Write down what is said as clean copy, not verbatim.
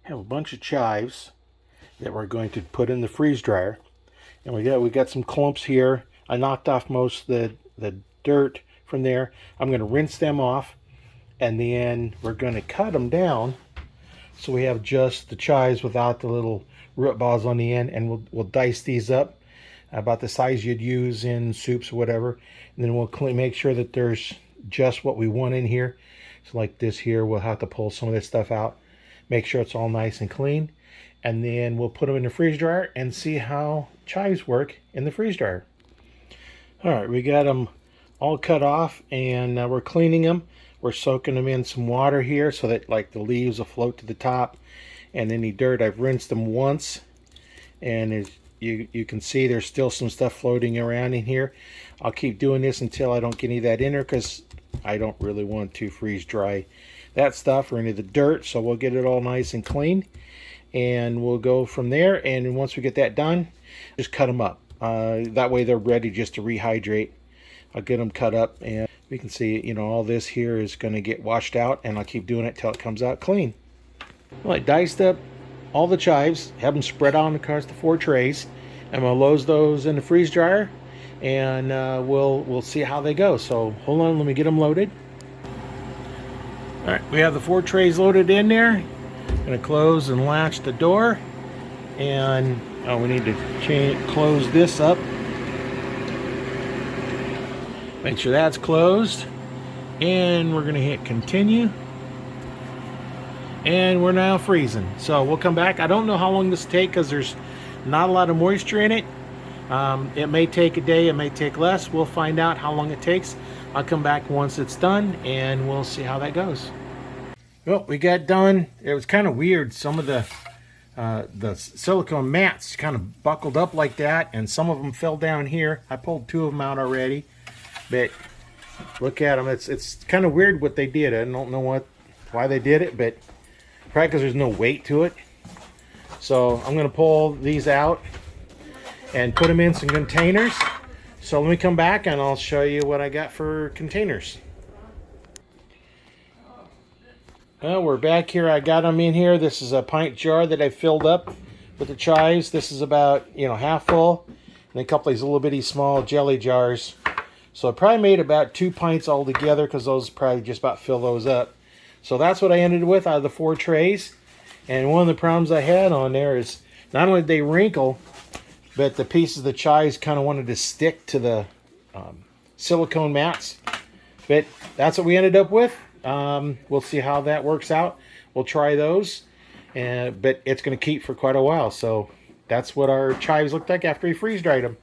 Have a bunch of chives that we're going to put in the freeze dryer. And we got some clumps here. I knocked off most of the dirt from there. I'm going to rinse them off, and then we're going to cut them down so we have just the chives without the little root balls on the end, and we'll dice these up about the size you'd use in soups or whatever. And then we'll make sure that there's just what we want in here. So like this here, we'll have to pull some of this stuff out, make sure it's all nice and clean, and then we'll put them in the freeze dryer and see how chives work in the freeze dryer. All right, we got them all cut off, and we're cleaning them. We're soaking them in some water here so that like the leaves will float to the top, and any dirt, I've rinsed them once, and as you can see, there's still some stuff floating around in here. I'll keep doing this until I don't get any of that in there, because I don't really want to freeze dry that stuff or any of the dirt. So we'll get it all nice and clean, and we'll go from there. And once we get that done, just cut them up. That way they're ready just to rehydrate. I'll get them cut up, and we can see, you know, all this here is going to get washed out, and I'll keep doing it till it comes out clean. Well, I diced up all the chives, have them spread out across the 4 trays, and we'll load those in the freeze dryer, and we'll see how they go. So hold on, let me get them loaded. All right, we have the 4 trays loaded in there. I'm gonna close and latch the door, and we need to close this up. Make sure that's closed, and we're gonna hit continue, and we're now freezing. So we'll come back. I don't know how long this will take because there's not a lot of moisture in it. It may take a day, it may take less. We'll find out how long it takes. I'll come back once it's done, and we'll see how that goes. Well, we got done. It was kind of weird. Some of the silicone mats kind of buckled up like that, and some of them fell down here. I pulled 2 of them out already, but look at them. It's kind of weird what they did. I don't know why they did it, but probably because there's no weight to it. So I'm going to pull these out and put them in some containers. So let me come back and I'll show you what I got for containers. Well, we're back here. I got them in here. This is a pint jar that I filled up with the chives. This is about, half full. And a couple of these little bitty small jelly jars. So I probably made about 2 pints all together, because those probably just about fill those up. So that's what I ended with out of the 4 trays. And one of the problems I had on there is not only did they wrinkle, but the pieces of the chives kind of wanted to stick to the silicone mats. But that's what we ended up with. We'll see how that works out. We'll try those, but it's going to keep for quite a while. So that's what our chives looked like after we freeze dried them.